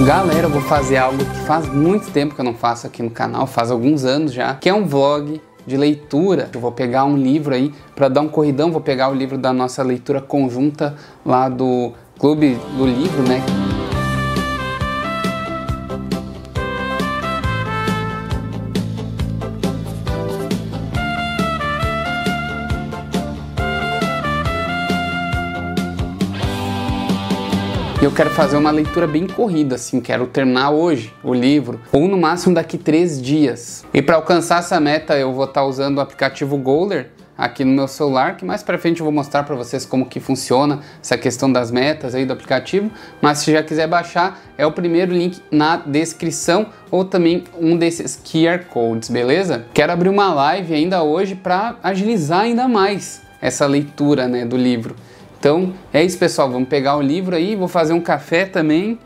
Galera, eu vou fazer algo que faz muito tempo que eu não faço aqui no canal, faz alguns anos já, que é um vlog de leitura. Eu vou pegar um livro aí para dar um corridão, vou pegar o livro da nossa leitura conjunta lá do Clube do Livro, né? Eu quero fazer uma leitura bem corrida, assim, quero terminar hoje o livro, ou no máximo daqui 3 dias. E para alcançar essa meta eu vou estar usando o aplicativo Goler aqui no meu celular, que mais para frente eu vou mostrar para vocês como que funciona essa questão das metas aí do aplicativo, mas se já quiser baixar, é o primeiro link na descrição, ou também um desses QR Codes, beleza? Quero abrir uma live ainda hoje para agilizar ainda mais essa leitura, né, do livro. Então é isso, pessoal, vamos pegar o livro aí, vou fazer um café também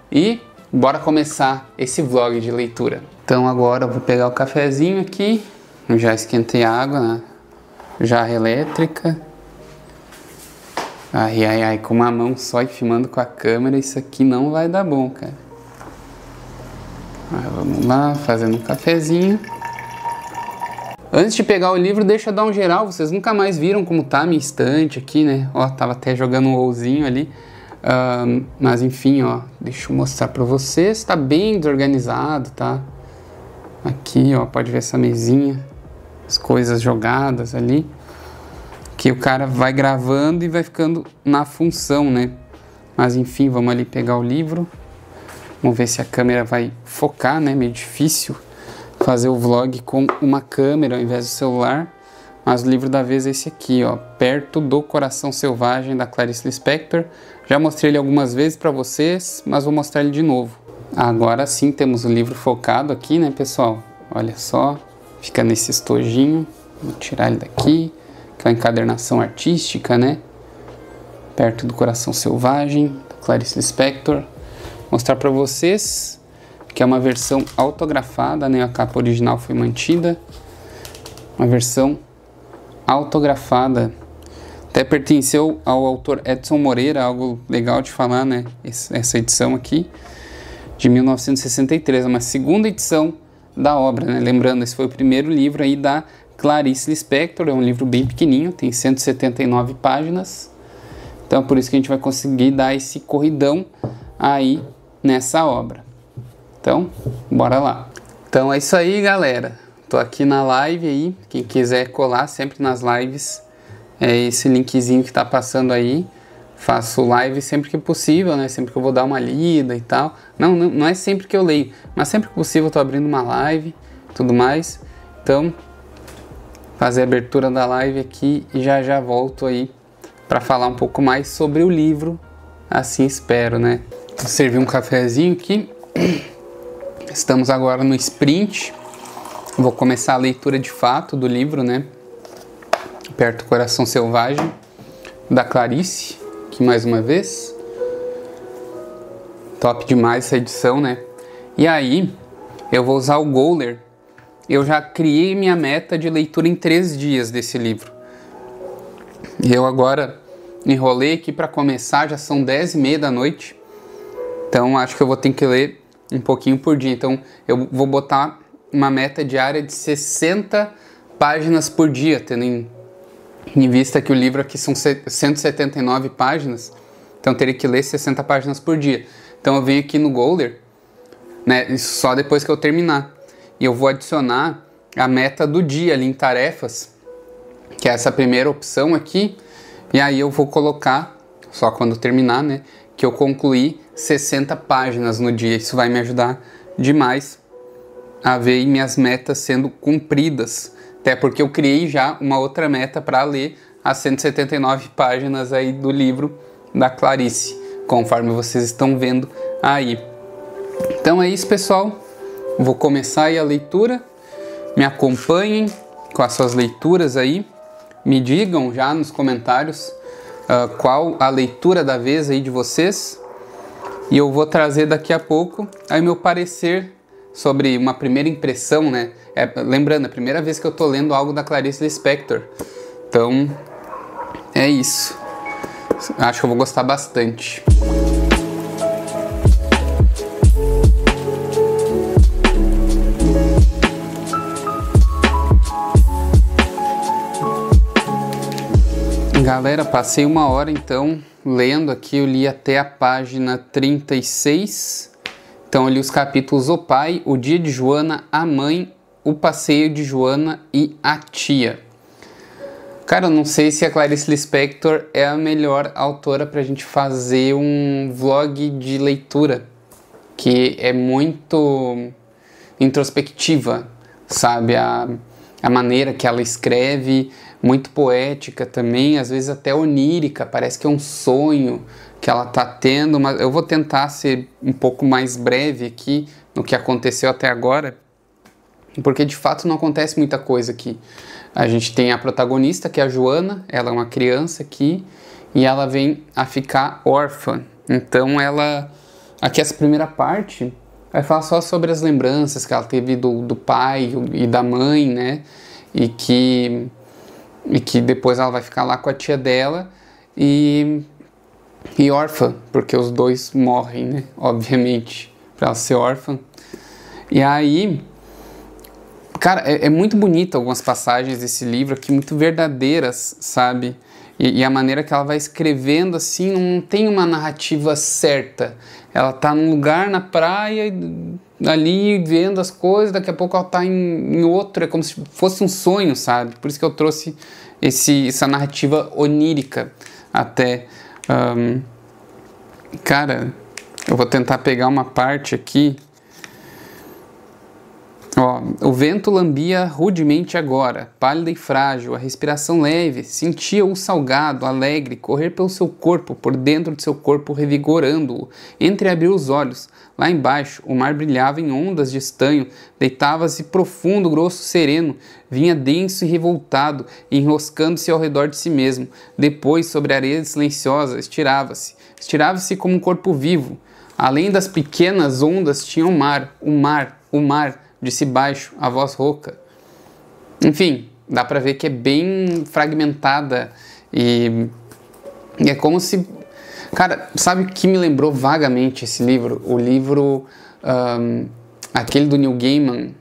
e bora começar esse vlog de leitura. Então agora eu vou pegar o cafezinho aqui, eu já esquentei a água na jarra elétrica. Ai, com uma mão só e filmando com a câmera, isso aqui não vai dar bom, cara. Vamos lá, fazendo um cafezinho. Antes de pegar o livro, deixa eu dar um geral, vocês nunca mais viram como tá a minha estante aqui, né? Ó, tava até jogando um WoWzinho ali, mas enfim, ó, deixa eu mostrar pra vocês, tá bem desorganizado, tá? Aqui, ó, pode ver essa mesinha, as coisas jogadas ali, que o cara vai gravando e vai ficando na função, né? Mas enfim, vamos ali pegar o livro, vamos ver se a câmera vai focar, né? Meio difícil fazer o vlog com uma câmera ao invés do celular, mas o livro da vez é esse aqui, ó, Perto do Coração Selvagem, da Clarice Lispector. Já mostrei ele algumas vezes para vocês, mas vou mostrar ele de novo. Agora sim temos o livro focado aqui, né, pessoal? Olha só, fica nesse estojinho, vou tirar ele daqui, aquela encadernação artística, né? Perto do Coração Selvagem, da Clarice Lispector. Mostrar para vocês que é uma versão autografada, né? A capa original foi mantida. Uma versão autografada. Até pertenceu ao autor Edson Moreira, algo legal de falar, né? Essa edição aqui, de 1963, uma segunda edição da obra, né? Lembrando, esse foi o primeiro livro aí da Clarice Lispector, é um livro bem pequenininho, tem 179 páginas. Então é por isso que a gente vai conseguir dar esse corridão aí nessa obra. Então, bora lá. Então é isso aí, galera. Tô aqui na live aí. Quem quiser colar sempre nas lives, é esse linkzinho que tá passando aí. Faço live sempre que possível, né? Sempre que eu vou dar uma lida e tal. Não é sempre que eu leio, mas sempre que possível eu tô abrindo uma live e tudo mais. Então, fazer a abertura da live aqui e já volto aí para falar um pouco mais sobre o livro. Assim espero, né? Vou servir um cafezinho aqui. Estamos agora no sprint, vou começar a leitura de fato do livro, né? Perto do Coração Selvagem, da Clarice, aqui mais uma vez. Top demais essa edição, né? E aí, eu vou usar o Goler. Eu já criei minha meta de leitura em 3 dias desse livro. E eu agora enrolei aqui para começar, já são 10h30 da noite. Então acho que eu vou ter que ler um pouquinho por dia, então eu vou botar uma meta diária de 60 páginas por dia, tendo em vista que o livro aqui são 179 páginas, então eu teria que ler 60 páginas por dia. Então eu venho aqui no Goler, né, isso só depois que eu terminar, e eu vou adicionar a meta do dia ali em tarefas, que é essa primeira opção aqui, e aí eu vou colocar, só quando terminar, né, que eu concluí 60 páginas no dia. Isso vai me ajudar demais a ver minhas metas sendo cumpridas. Até porque eu criei já uma outra meta para ler as 179 páginas aí do livro da Clarice, conforme vocês estão vendo aí. Então é isso, pessoal. Vou começar aí a leitura. Me acompanhem com as suas leituras aí. Me digam já nos comentários qual a leitura da vez aí de vocês, e eu vou trazer daqui a pouco aí meu parecer sobre uma primeira impressão, né? Lembrando, é a primeira vez que eu tô lendo algo da Clarice Lispector, então é isso. Acho que eu vou gostar bastante. Galera, passei 1 hora então lendo aqui, eu li até a página 36. Então eu li os capítulos O Pai, O Dia de Joana, A Mãe, O Passeio de Joana e A Tia. Cara, eu não sei se a Clarice Lispector é a melhor autora pra gente fazer um vlog de leitura, que é muito introspectiva, sabe? A maneira que ela escreve, muito poética também, às vezes até onírica, parece que é um sonho que ela tá tendo, mas eu vou tentar ser um pouco mais breve aqui no que aconteceu até agora, porque de fato não acontece muita coisa aqui. A gente tem a protagonista, que é a Joana, ela é uma criança aqui, e ela vem a ficar órfã. Então ela, aqui essa primeira parte, vai falar só sobre as lembranças que ela teve do pai e da mãe, né? E que depois ela vai ficar lá com a tia dela e órfã, porque os dois morrem, né? Obviamente, para ela ser órfã. E aí, cara, é muito bonito algumas passagens desse livro aqui, muito verdadeiras, sabe? E a maneira que ela vai escrevendo, assim, não tem uma narrativa certa. Ela tá num lugar na praia, ali vendo as coisas, daqui a pouco ela tá em outro, é como se fosse um sonho, sabe? Por isso que eu trouxe essa narrativa onírica até. Cara, eu vou tentar pegar uma parte aqui. Ó, o vento lambia rudemente agora, pálida e frágil, a respiração leve, sentia-o salgado, alegre, correr pelo seu corpo, por dentro de seu corpo revigorando-o. Entreabriu os olhos. Lá embaixo, o mar brilhava em ondas de estanho, deitava-se profundo, grosso, sereno, vinha denso e revoltado, enroscando-se ao redor de si mesmo. Depois, sobre a areia silenciosa, estirava-se como um corpo vivo. Além das pequenas ondas tinha o mar, disse baixo, a voz rouca. Enfim, dá pra ver que é bem fragmentada e é como se... Cara, sabe o que me lembrou vagamente esse livro? O livro, aquele do Neil Gaiman,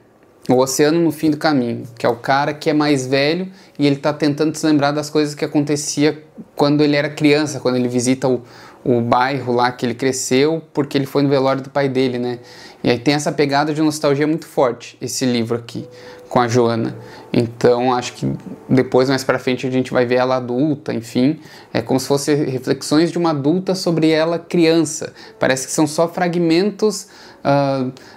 O Oceano no Fim do Caminho, que é o cara que é mais velho e ele tá tentando se lembrar das coisas que acontecia quando ele era criança, quando ele visita o bairro lá que ele cresceu, porque ele foi no velório do pai dele, né? E aí tem essa pegada de nostalgia muito forte, esse livro aqui, com a Joana. Então, acho que depois, mais pra frente, a gente vai ver ela adulta, enfim. É como se fosse reflexões de uma adulta sobre ela criança. Parece que são só fragmentos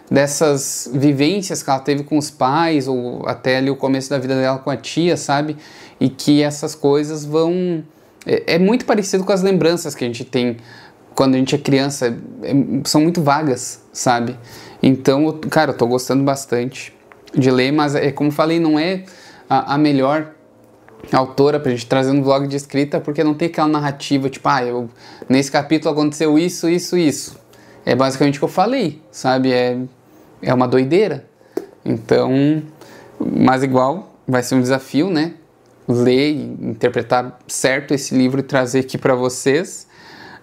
dessas vivências que ela teve com os pais, ou até ali o começo da vida dela com a tia, sabe? E que essas coisas vão... É muito parecido com as lembranças que a gente tem quando a gente é criança, são muito vagas, sabe? Então, cara, eu tô gostando bastante de ler, mas é como falei, não é a melhor autora pra gente trazer um vlog de escrita, porque não tem aquela narrativa, tipo, nesse capítulo aconteceu isso, isso, isso. É basicamente o que eu falei, sabe? É uma doideira. Então, mas igual, vai ser um desafio, né? Ler e interpretar certo esse livro e trazer aqui para vocês,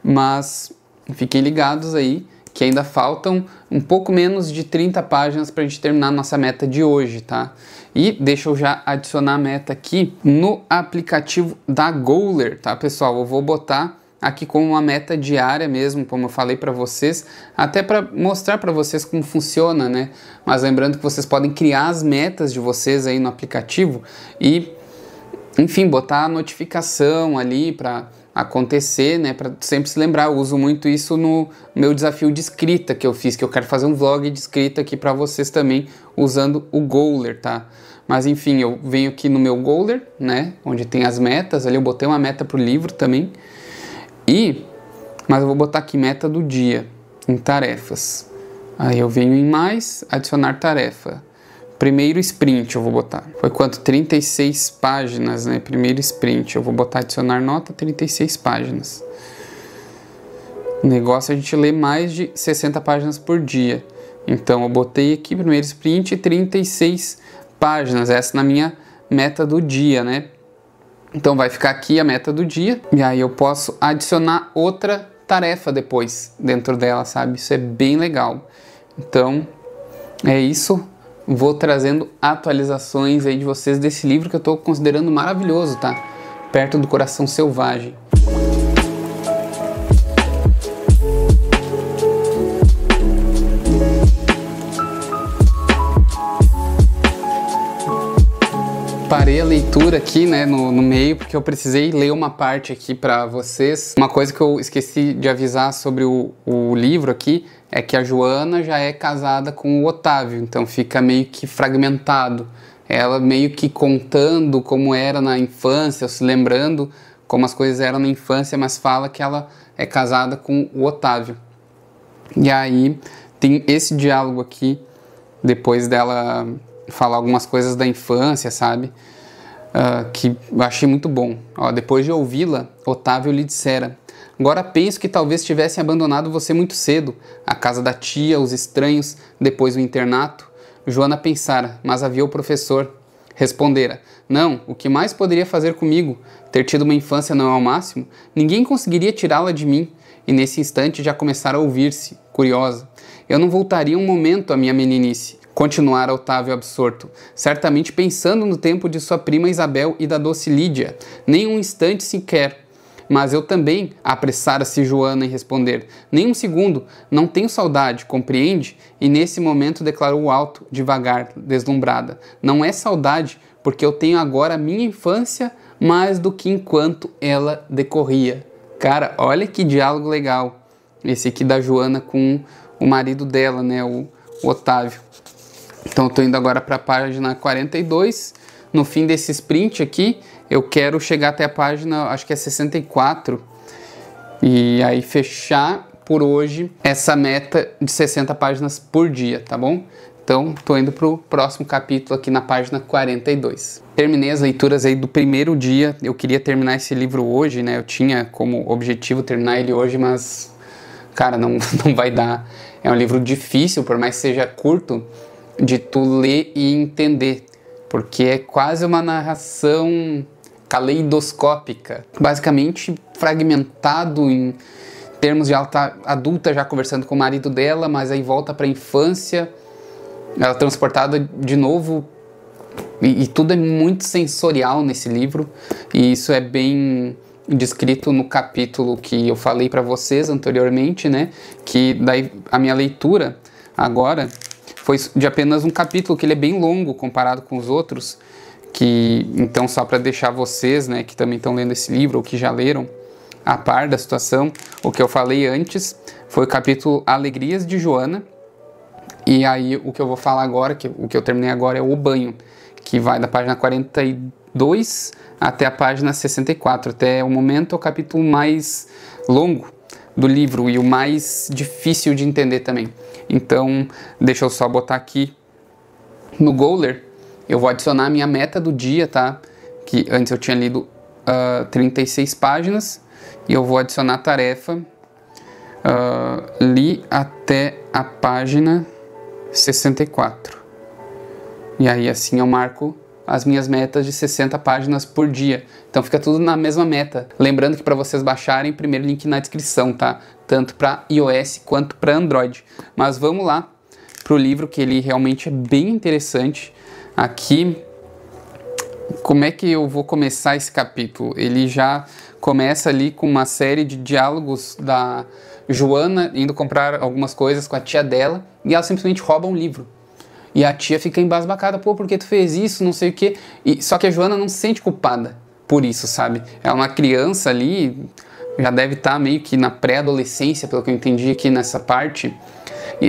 mas fiquem ligados aí que ainda faltam um pouco menos de 30 páginas para a gente terminar a nossa meta de hoje, tá? E deixa eu já adicionar a meta aqui no aplicativo da Goler, tá, pessoal? Eu vou botar aqui como uma meta diária mesmo, como eu falei para vocês, até para mostrar para vocês como funciona, né? Mas lembrando que vocês podem criar as metas de vocês aí no aplicativo e, enfim, botar a notificação ali para acontecer, né, para sempre se lembrar. Eu uso muito isso no meu desafio de escrita que eu fiz, que eu quero fazer um vlog de escrita aqui para vocês também, usando o Goler, tá? Mas enfim, eu venho aqui no meu Goler, né, onde tem as metas, ali eu botei uma meta pro livro também, mas eu vou botar aqui meta do dia, em tarefas. Aí eu venho em mais, adicionar tarefa. Primeiro sprint eu vou botar. Foi quanto? 36 páginas, né? Primeiro sprint. Eu vou botar adicionar nota, 36 páginas. O negócio é a gente ler mais de 60 páginas por dia. Então eu botei aqui primeiro sprint 36 páginas. Essa na minha meta do dia, né? Então vai ficar aqui a meta do dia. E aí eu posso adicionar outra tarefa depois dentro dela, sabe? Isso é bem legal. Então é isso. Vou trazendo atualizações aí de vocês desse livro que eu tô considerando maravilhoso, tá? perto do coração selvagem. Parei a leitura aqui, né, no meio, porque eu precisei ler uma parte aqui para vocês. Uma coisa que eu esqueci de avisar sobre o livro aqui é que a Joana já é casada com o Otávio, então fica meio que fragmentado. Ela meio que contando como era na infância, se lembrando como as coisas eram na infância, mas fala que ela é casada com o Otávio. E aí tem esse diálogo aqui, depois dela falar algumas coisas da infância, sabe? Que eu achei muito bom. Ó, depois de ouvi-la, Otávio lhe dissera: agora penso que talvez tivessem abandonado você muito cedo, a casa da tia, os estranhos, depois o internato. Joana pensara, mas havia o professor. Respondera: não, o que mais poderia fazer comigo? Ter tido uma infância não é o máximo? Ninguém conseguiria tirá-la de mim. E nesse instante já começara a ouvir-se, curiosa. Eu não voltaria um momento à minha meninice. Continuara Otávio absorto, certamente pensando no tempo de sua prima Isabel e da doce Lídia. Nem um instante sequer. Mas eu também, apressara-se Joana em responder. Nem um segundo, não tenho saudade, compreende? E nesse momento declarou alto, devagar, deslumbrada. Não é saudade, porque eu tenho agora a minha infância mais do que enquanto ela decorria. Cara, olha que diálogo legal. Esse aqui da Joana com o marido dela, né, o Otávio. Então eu tô indo agora para a página 42. No fim desse sprint aqui, eu quero chegar até a página, acho que é 64. E aí fechar por hoje essa meta de 60 páginas por dia, tá bom? Então tô indo pro próximo capítulo aqui na página 42. Terminei as leituras aí do primeiro dia. Eu queria terminar esse livro hoje, né? Eu tinha como objetivo terminar ele hoje, mas, cara, não vai dar. É um livro difícil, por mais que seja curto, de tu ler e entender, porque é quase uma narração caleidoscópica, basicamente fragmentado em termos de ela tá adulta já conversando com o marido dela, mas aí volta para a infância, ela é transportada de novo, e tudo é muito sensorial nesse livro, e isso é bem descrito no capítulo que eu falei para vocês anteriormente, né, que daí a minha leitura agora foi de apenas um capítulo, que ele é bem longo comparado com os outros, que então só para deixar vocês, né, que também estão lendo esse livro ou que já leram, a par da situação, o que eu falei antes foi o capítulo Alegrias de Joana, e aí o que eu vou falar agora, o que eu terminei agora é o banho, que vai da página 42 até a página 64, até o momento é o capítulo mais longo do livro e o mais difícil de entender também. Então, deixa eu só botar aqui no Goler, eu vou adicionar a minha meta do dia, tá? Que antes eu tinha lido 36 páginas, e eu vou adicionar a tarefa, li até a página 64. E aí assim eu marco as minhas metas de 60 páginas por dia. Então fica tudo na mesma meta. Lembrando que para vocês baixarem, primeiro link na descrição, tá? Tanto para iOS quanto para Android. Mas vamos lá para o livro, que ele realmente é bem interessante. Aqui, como é que eu vou começar esse capítulo? Ele já começa ali com uma série de diálogos da Joana indo comprar algumas coisas com a tia dela, e ela simplesmente rouba um livro. E a tia fica embasbacada, pô, por que tu fez isso, não sei o quê. Só que a Joana não se sente culpada por isso, sabe? É uma criança ali, já deve estar meio que na pré-adolescência, pelo que eu entendi aqui nessa parte.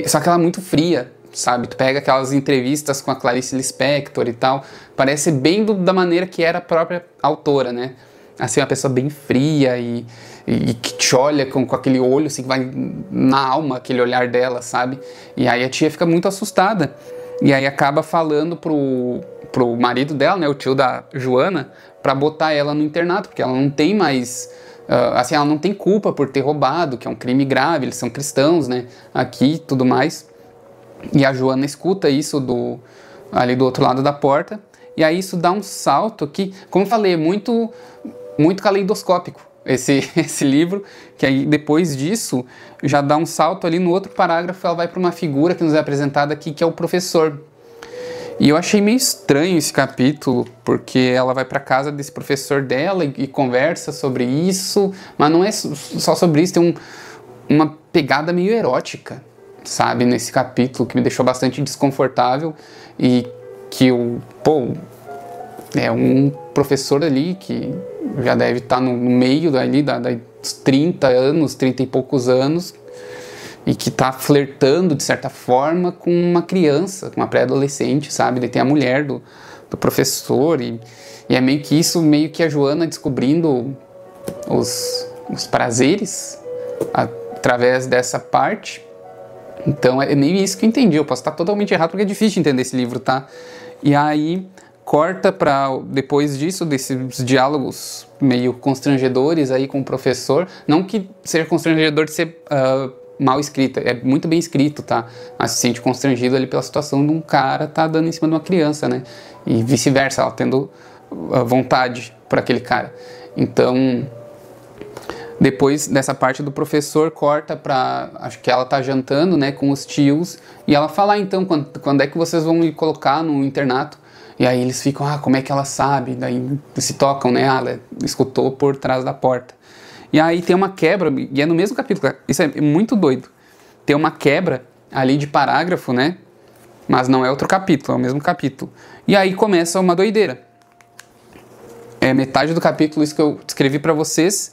Só que ela é muito fria, sabe? Tu pega aquelas entrevistas com a Clarice Lispector e tal, parece bem da maneira que era a própria autora, né? Assim, uma pessoa bem fria e que te olha com aquele olho, assim, que vai na alma, aquele olhar dela, sabe? E aí a tia fica muito assustada. E aí acaba falando pro marido dela, né, o tio da Joana, pra botar ela no internato, porque ela não tem mais, assim, ela não tem culpa por ter roubado, que é um crime grave, eles são cristãos, né, aqui e tudo mais. E a Joana escuta isso ali do outro lado da porta, e aí isso dá um salto que, como eu falei, é muito caleidoscópico esse livro, que aí depois disso já dá um salto ali no outro parágrafo, ela vai para uma figura que nos é apresentada aqui, que é o professor. E eu achei meio estranho esse capítulo, porque ela vai pra casa desse professor dela e conversa sobre isso, mas não é só sobre isso, tem uma pegada meio erótica, sabe, nesse capítulo, que me deixou bastante desconfortável e que é um professor ali que já deve estar no meio ali dos 30 anos, 30 e poucos anos, e que tá flertando, de certa forma, com uma criança, com uma pré-adolescente, sabe? Daí tem a mulher do professor, e é meio que isso, meio que a Joana descobrindo os prazeres através dessa parte. Então é meio isso que eu entendi. Eu posso estar totalmente errado, porque é difícil de entender esse livro, tá? E aí corta para, depois disso, desses diálogos meio constrangedores aí com o professor. Não que seja constrangedor de ser mal escrita, é muito bem escrito, tá? Mas se sente constrangido ali pela situação de um cara tá dando em cima de uma criança, né? E vice-versa, ela tendo vontade por aquele cara. Então, depois dessa parte do professor, corta pra... Acho que ela tá jantando, né, com os tios, e ela fala, então, quando é que vocês vão me colocar no internato? E aí eles ficam, como é que ela sabe? Daí se tocam, né? Ela escutou por trás da porta. E aí tem uma quebra, e é no mesmo capítulo, isso é muito doido. Tem uma quebra ali de parágrafo, né? Mas não é outro capítulo, é o mesmo capítulo. E aí começa uma doideira. É metade do capítulo, isso que eu escrevi pra vocês.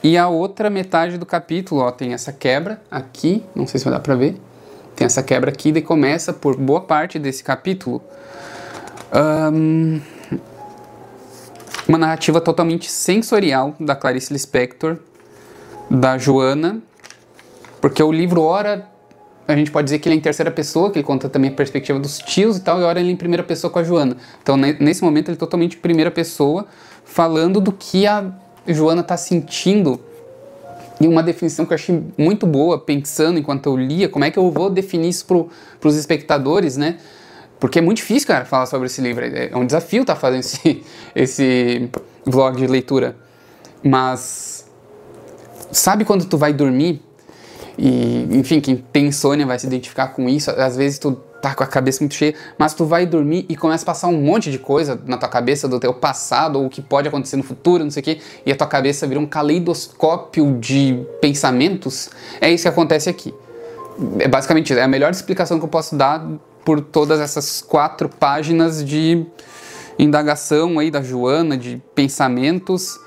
E a outra metade do capítulo, ó, tem essa quebra aqui, não sei se vai dar pra ver. Tem essa quebra aqui, daí começa por boa parte desse capítulo. Uma narrativa totalmente sensorial da Clarice Lispector, da Joana, porque o livro, ora, a gente pode dizer que ele é em terceira pessoa, que ele conta também a perspectiva dos tios e tal, e ora ele é em primeira pessoa com a Joana. Então, nesse momento, ele é totalmente em primeira pessoa, falando do que a Joana está sentindo, e uma definição que eu achei muito boa, pensando enquanto eu lia, como é que eu vou definir isso para os espectadores, né? Porque é muito difícil, cara, falar sobre esse livro. É um desafio estar fazendo esse vlog de leitura. Mas sabe quando tu vai dormir? E, enfim, quem tem insônia vai se identificar com isso. Às vezes tu tá com a cabeça muito cheia, mas tu vai dormir e começa a passar um monte de coisa na tua cabeça do teu passado, ou o que pode acontecer no futuro, não sei o quê, e a tua cabeça vira um caleidoscópio de pensamentos. É isso que acontece aqui. É basicamente isso. É a melhor explicação que eu posso dar por todas essas 4 páginas de indagação aí da Joana, de pensamentos,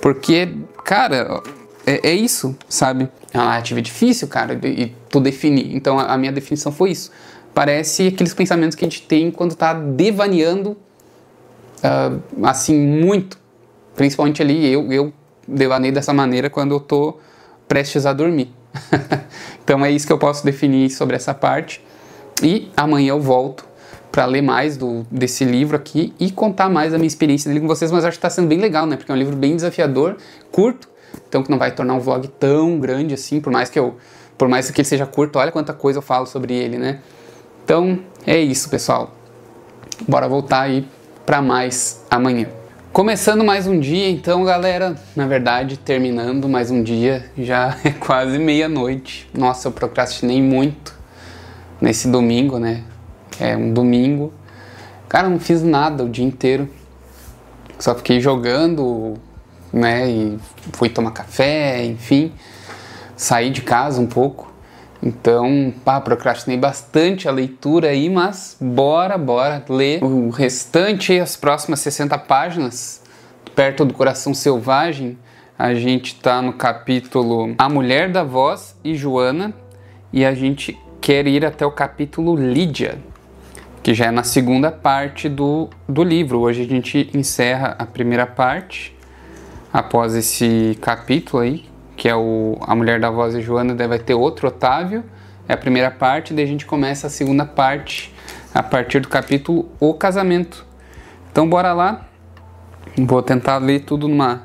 porque, cara, é isso, sabe? É uma narrativa difícil, cara, e tu definir. Então a minha definição foi isso. Parece aqueles pensamentos que a gente tem quando tá devaneando, assim, muito. Principalmente ali, eu devaneio dessa maneira quando eu tô prestes a dormir. Então é isso que eu posso definir sobre essa parte. E amanhã eu volto para ler mais desse livro aqui e contar mais a minha experiência dele com vocês, mas acho que está sendo bem legal, né? Porque é um livro bem desafiador, curto, então que não vai tornar um vlog tão grande assim, por mais que ele seja curto, olha quanta coisa eu falo sobre ele, né? Então é isso, pessoal. Bora voltar aí para mais amanhã. Começando mais um dia, então, galera, na verdade, terminando mais um dia, já é quase meia-noite. Nossa, eu procrastinei muito nesse domingo, né? É um domingo. Cara, não fiz nada o dia inteiro. Só fiquei jogando, né? E fui tomar café, enfim. Saí de casa um pouco. Então, procrastinei bastante a leitura aí, mas bora ler o restante, as próximas 60 páginas, Perto do Coração Selvagem. A gente tá no capítulo A Mulher da Voz e Joana, e a gente quer ir até o capítulo Lídia, que já é na segunda parte do livro. Hoje a gente encerra a primeira parte, após esse capítulo aí, que é A Mulher da Voz e Joana, daí vai ter outro Otávio, é a primeira parte, daí a gente começa a segunda parte, a partir do capítulo O Casamento. Então bora lá, vou tentar ler tudo numa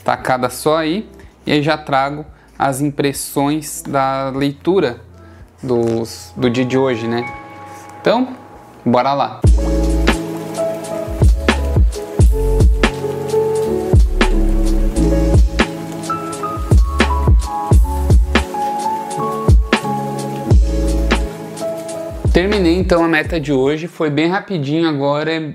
tacada só aí, e aí já trago as impressões da leitura do dia de hoje, né? Então, bora lá! Terminei então a meta de hoje, foi bem rapidinho agora, é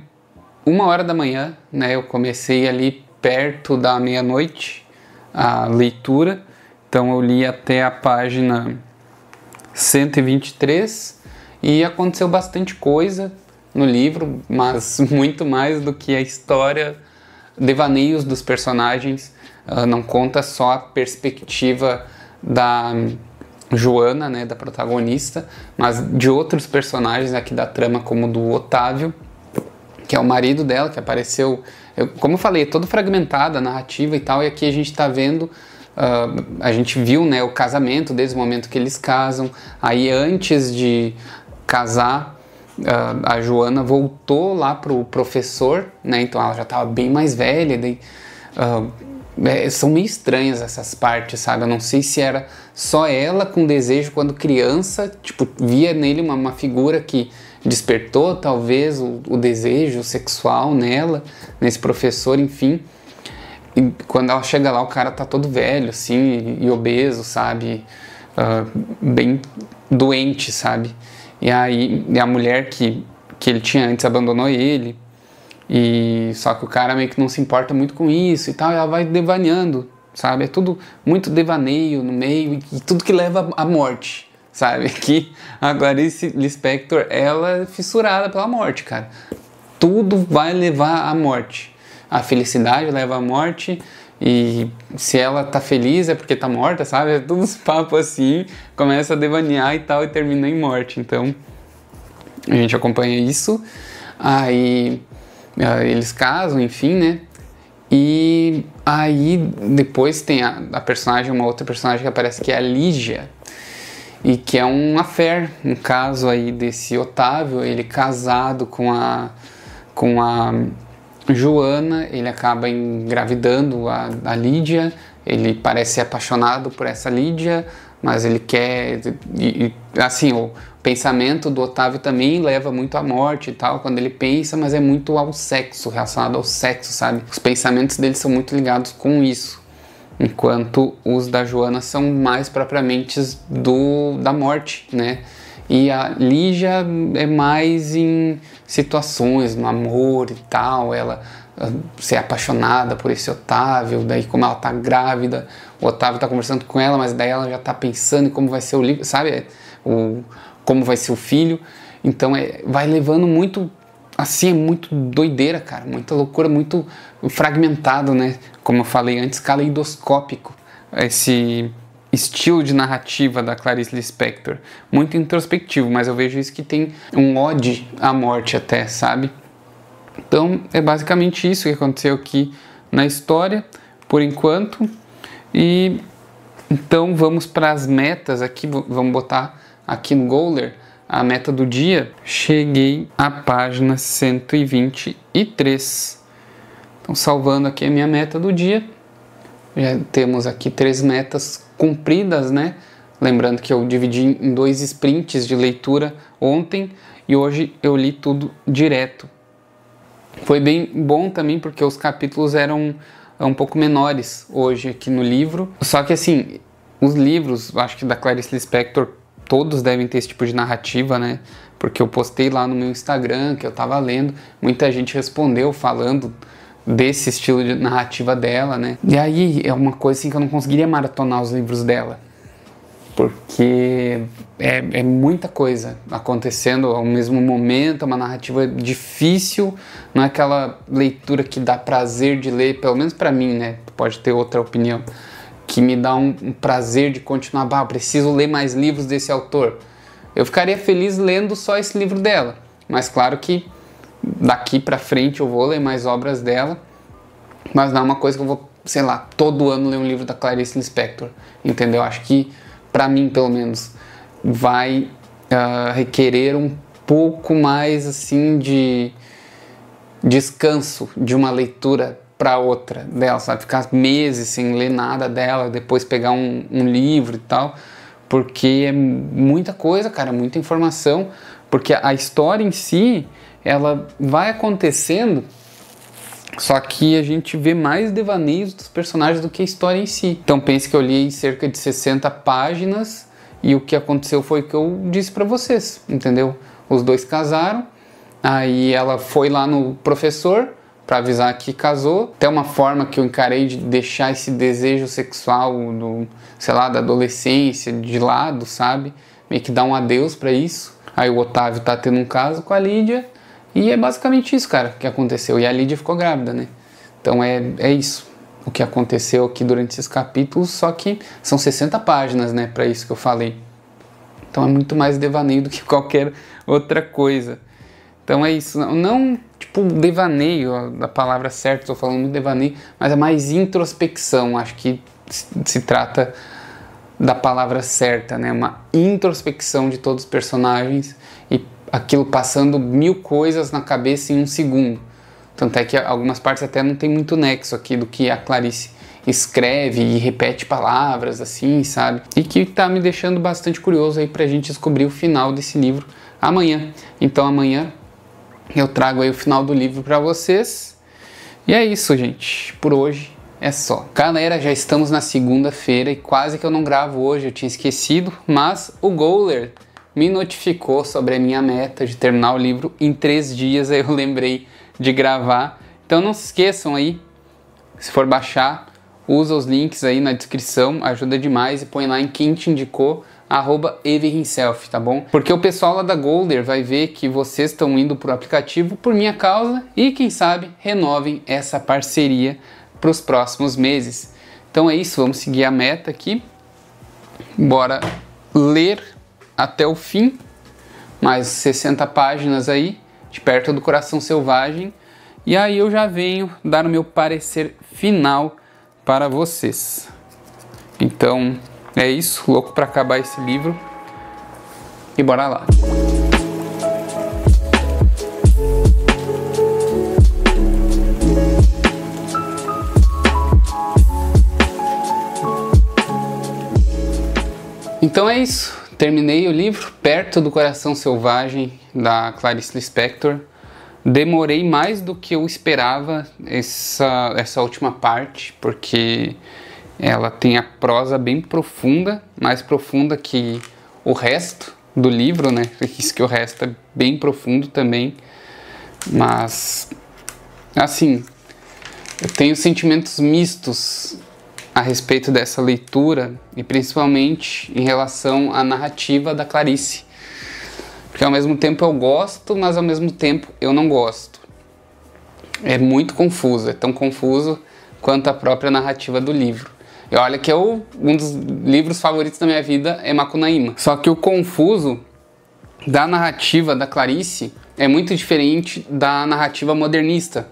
1h da manhã, né? Eu comecei ali perto da meia-noite a leitura, então eu li até a página 123 e aconteceu bastante coisa no livro, mas muito mais do que a história, devaneios dos personagens, não conta só a perspectiva da Joana, né, da protagonista, mas de outros personagens aqui da trama, como do Otávio, que é o marido dela, que apareceu, como eu falei, é todo fragmentado a narrativa e tal, e aqui a gente tá vendo, a gente viu, né, o casamento, desde o momento que eles casam, aí antes de casar, a Joana voltou lá pro professor, né, então ela já estava bem mais velha, daí, são meio estranhas essas partes, sabe? Eu não sei se era só ela com desejo quando criança, tipo, via nele uma figura que despertou talvez o desejo sexual nela, nesse professor, enfim. E quando ela chega lá, o cara tá todo velho, assim, e obeso, sabe? Bem doente, sabe? E aí a mulher que ele tinha antes abandonou ele. E só que o cara meio que não se importa muito com isso e tal, e ela vai devaneando, sabe? É tudo muito devaneio no meio e tudo que leva à morte, sabe? Que a Clarice Lispector, ela é fissurada pela morte, cara. Tudo vai levar à morte. A felicidade leva à morte e se ela tá feliz é porque tá morta, sabe? É tudo uns papos assim, começa a devanear e tal e termina em morte. Então, a gente acompanha isso. Aí eles casam, enfim, né? E aí depois tem a personagem, uma outra personagem que aparece, que é a Lígia, e que é um affair, um caso aí desse Otávio, ele casado com a Joana, ele acaba engravidando a Lídia, ele parece ser apaixonado por essa Lídia, mas ele quer, assim, o pensamento do Otávio também leva muito à morte e tal, quando ele pensa, mas é muito ao sexo, relacionado ao sexo, sabe? Os pensamentos dele são muito ligados com isso, enquanto os da Joana são mais propriamente da morte, né? E a Lígia é mais em situações, no amor e tal, ela ser apaixonada por esse Otávio, daí como ela tá grávida, o Otávio tá conversando com ela, mas daí ela já tá pensando em como vai ser o livro, sabe? Como vai ser o filho, então vai levando muito, assim, é muito doideira, cara, muita loucura, muito fragmentado, né? Como eu falei antes, caleidoscópico, esse estilo de narrativa da Clarice Lispector, muito introspectivo, mas eu vejo isso que tem um ode à morte até, sabe? Então é basicamente isso que aconteceu aqui na história, por enquanto. E então vamos para as metas aqui, vamos botar aqui no Goler a meta do dia. Cheguei à página 123. Então salvando aqui a minha meta do dia. Já temos aqui 3 metas cumpridas, né? Lembrando que eu dividi em 2 sprints de leitura ontem e hoje eu li tudo direto. Foi bem bom também porque os capítulos eram um pouco menores hoje aqui no livro. Só que assim, os livros, acho que da Clarice Lispector, todos devem ter esse tipo de narrativa, né? Porque eu postei lá no meu Instagram que eu tava lendo, muita gente respondeu falando desse estilo de narrativa dela, né? E aí é uma coisa assim que eu não conseguiria maratonar os livros dela, porque é muita coisa acontecendo ao mesmo momento, é uma narrativa difícil, não é aquela leitura que dá prazer de ler, pelo menos pra mim, né? Pode ter outra opinião, que me dá um prazer de continuar, preciso ler mais livros desse autor. Eu ficaria feliz lendo só esse livro dela, mas claro que daqui pra frente eu vou ler mais obras dela, mas não é uma coisa que eu vou, sei lá, todo ano ler um livro da Clarice Lispector, entendeu? Acho que, pra mim pelo menos, vai requerer um pouco mais, assim, de descanso de uma leitura para outra dela, sabe? Ficar meses sem ler nada dela, depois pegar um livro e tal, porque é muita coisa, cara, muita informação, porque a história em si, ela vai acontecendo, só que a gente vê mais devaneios dos personagens do que a história em si. Então pense que eu li cerca de 60 páginas e o que aconteceu foi o que eu disse pra vocês, entendeu? os dois casaram, aí ela foi lá no professor para avisar que casou. Até uma forma que eu encarei de deixar esse desejo sexual do, sei lá, da adolescência de lado, sabe? Meio que dar um adeus para isso. Aí o Otávio tá tendo um caso com a Lídia e é basicamente isso, cara, que aconteceu. E a Lídia ficou grávida, né? Então é isso o que aconteceu aqui durante esses capítulos, só que são 60 páginas, né, para isso que eu falei. Então é muito mais devaneio do que qualquer outra coisa. Então é isso, não tipo devaneio, a palavra certa, estou falando muito devaneio, mas é mais introspecção, acho que se trata da palavra certa, né? Uma introspecção de todos os personagens e aquilo passando 1000 coisas na cabeça em um segundo. Tanto é que algumas partes até não tem muito nexo aqui do que a Clarice escreve e repete palavras assim, sabe? E que tá me deixando bastante curioso aí pra gente descobrir o final desse livro amanhã. Então amanhã eu trago aí o final do livro pra vocês. E é isso, gente. Por hoje é só. Galera, já estamos na segunda-feira e quase que eu não gravo hoje, eu tinha esquecido, mas o Goler me notificou sobre a minha meta de terminar o livro em 3 dias, aí eu lembrei de gravar. Então não se esqueçam aí, se for baixar, usa os links aí na descrição, ajuda demais, e põe lá em quem te indicou, @everhimself, tá bom? Porque o pessoal lá da Golder vai ver que vocês estão indo pro aplicativo por minha causa e quem sabe renovem essa parceria para os próximos meses. Então é isso, vamos seguir a meta aqui, bora ler até o fim, mais 60 páginas aí, de Perto do Coração Selvagem, e aí eu já venho dar o meu parecer final para vocês. Então é isso, louco para acabar esse livro e bora lá. Então é isso, terminei o livro Perto do Coração Selvagem, da Clarice Lispector. Demorei mais do que eu esperava essa última parte, porque ela tem a prosa bem profunda, mais profunda que o resto do livro, né? Isso que o resto é bem profundo também, mas assim, eu tenho sentimentos mistos a respeito dessa leitura e principalmente em relação à narrativa da Clarice, porque ao mesmo tempo eu gosto, mas ao mesmo tempo eu não gosto. É muito confuso, é tão confuso quanto a própria narrativa do livro. E olha que um dos livros favoritos da minha vida é Macunaíma. Só que o confuso da narrativa da Clarice é muito diferente da narrativa modernista,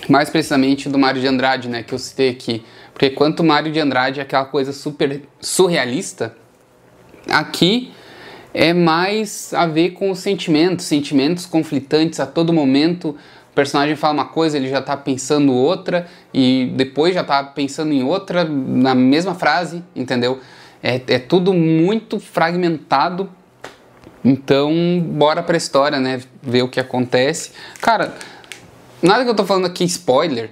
mais precisamente do Mário de Andrade, né, que eu citei aqui. Porque enquanto o Mário de Andrade é aquela coisa super surrealista, aqui é mais a ver com os sentimentos conflitantes a todo momento. O personagem fala uma coisa, ele já tá pensando outra, e depois já tá pensando em outra na mesma frase, entendeu? É tudo muito fragmentado. Então, bora pra história, né? Ver o que acontece. Cara, nada que eu tô falando aqui spoiler,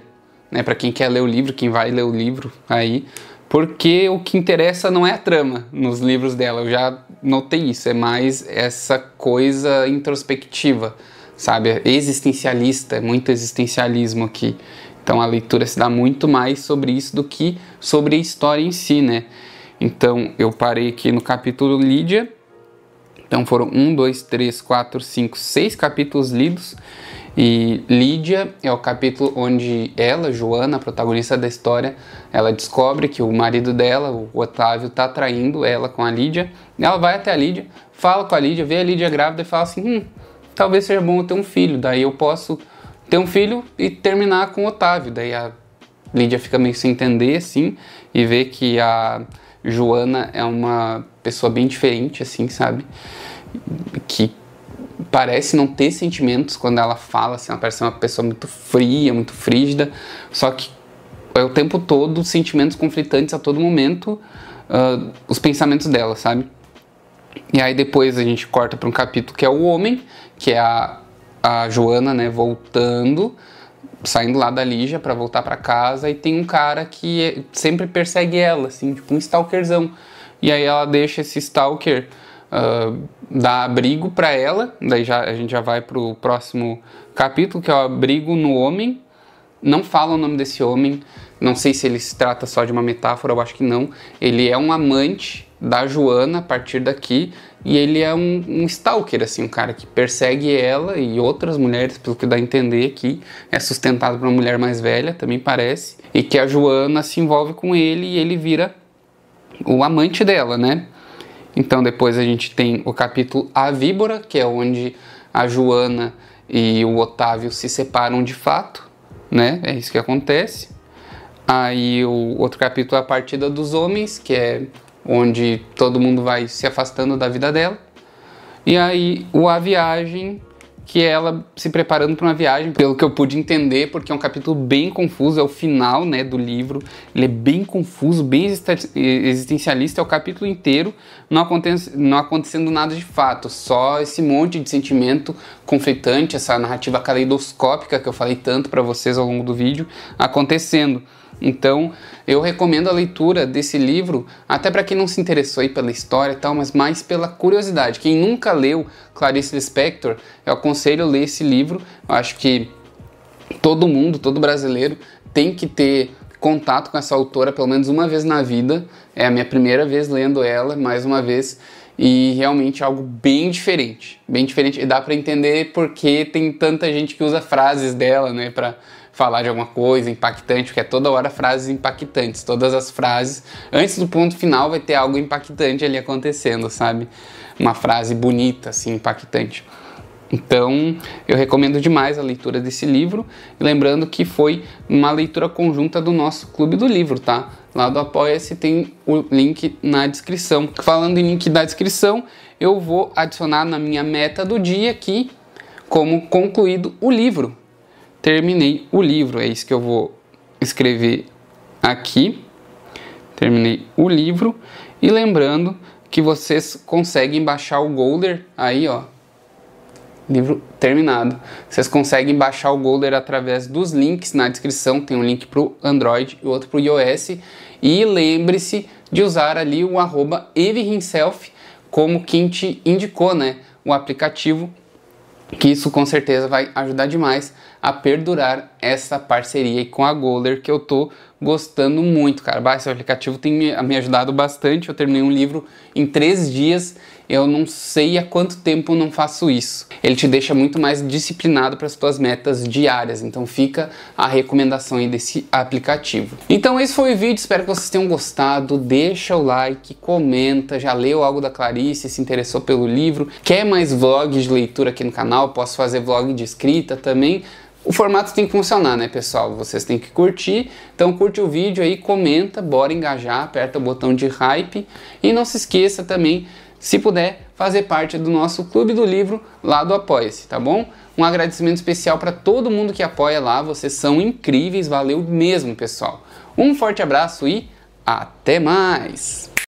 né? Pra quem quer ler o livro, quem vai ler o livro aí. Porque o que interessa não é a trama nos livros dela, eu já notei isso, é mais essa coisa introspectiva, sabe? Existencialista, é muito existencialismo aqui. Então a leitura se dá muito mais sobre isso do que sobre a história em si, né? Então eu parei aqui no capítulo Lídia, então foram 1, 2, 3, 4, 5, 6 capítulos lidos. E Lídia é o capítulo onde ela, Joana, a protagonista da história, ela descobre que o marido dela, o Otávio, tá traindo ela com a Lídia. Ela vai até a Lídia, fala com a Lídia, vê a Lídia grávida e fala assim, talvez seja bom eu ter um filho, daí eu posso ter um filho e terminar com o Otávio. Daí a Lídia fica meio sem entender, assim, e vê que a Joana é uma pessoa bem diferente, assim, sabe? Que parece não ter sentimentos quando ela fala, assim, ela parece uma pessoa muito fria, muito frígida, só que é o tempo todo sentimentos conflitantes a todo momento, os pensamentos dela, sabe? E aí depois a gente corta para um capítulo que é o homem, que é a Joana, né, voltando, saindo lá da Lígia para voltar para casa, e tem um cara que sempre persegue ela, assim, tipo um stalkerzão. E aí ela deixa esse stalker dá abrigo para ela. Daí a gente já vai para o próximo capítulo, que é o abrigo no homem. Não fala o nome desse homem, não sei se ele se trata só de uma metáfora, eu acho que não. Ele é um amante da Joana a partir daqui, e ele é um stalker, assim, um cara que persegue ela e outras mulheres, pelo que dá a entender aqui. É sustentado por uma mulher mais velha, também parece, e que a Joana se envolve com ele e ele vira o amante dela, né? Então depois a gente tem o capítulo A Víbora, que é onde a Joana e o Otávio se separam de fato, né? É isso que acontece. Aí o outro capítulo é a Partida dos Homens, que é onde todo mundo vai se afastando da vida dela. E aí A Viagem, que é ela se preparando para uma viagem, pelo que eu pude entender, porque é um capítulo bem confuso, é o final, né, do livro. Ele é bem confuso, bem existencialista, é o capítulo inteiro, não acontecendo nada de fato, só esse monte de sentimento conflitante, essa narrativa caleidoscópica que eu falei tanto para vocês ao longo do vídeo, acontecendo. Então, eu recomendo a leitura desse livro, até para quem não se interessou aí pela história e tal, mas mais pela curiosidade. Quem nunca leu Clarice Lispector, eu aconselho a ler esse livro. Eu acho que todo mundo, todo brasileiro, tem que ter contato com essa autora pelo menos uma vez na vida. É a minha primeira vez lendo ela, mais uma vez, e realmente é algo bem diferente, e dá para entender porque tem tanta gente que usa frases dela, né, para falar de alguma coisa impactante, porque é toda hora frases impactantes, todas as frases, antes do ponto final vai ter algo impactante ali acontecendo, sabe? Uma frase bonita, assim, impactante. Então, eu recomendo demais a leitura desse livro, lembrando que foi uma leitura conjunta do nosso Clube do Livro, tá? Lá do Apoia-se tem o link na descrição. Falando em link da descrição, eu vou adicionar na minha meta do dia aqui, como concluído o livro. Terminei o livro, é isso que eu vou escrever aqui. Terminei o livro. E lembrando que vocês conseguem baixar o Golder aí, ó. Livro terminado. Vocês conseguem baixar o Golder através dos links na descrição. Tem um link para o Android e outro para o iOS. E lembre-se de usar ali o @everhimself como quem te indicou, né? O aplicativo, que isso com certeza vai ajudar demais a perdurar essa parceria aí com a Golder, que eu tô gostando muito, cara. Esse aplicativo tem me ajudado bastante. Eu terminei um livro em 3 dias. Eu não sei há quanto tempo eu não faço isso. Ele te deixa muito mais disciplinado para as tuas metas diárias. Então fica a recomendação aí desse aplicativo. Então esse foi o vídeo. Espero que vocês tenham gostado. Deixa o like, comenta. Já leu algo da Clarice? Se interessou pelo livro? Quer mais vlogs de leitura aqui no canal? Posso fazer vlog de escrita também. O formato tem que funcionar, né, pessoal? Vocês têm que curtir. Então curte o vídeo aí, comenta, bora engajar, aperta o botão de hype. E não se esqueça também, se puder, fazer parte do nosso Clube do Livro lá do Apoia-se, tá bom? Um agradecimento especial para todo mundo que apoia lá. Vocês são incríveis, valeu mesmo, pessoal. Um forte abraço e até mais!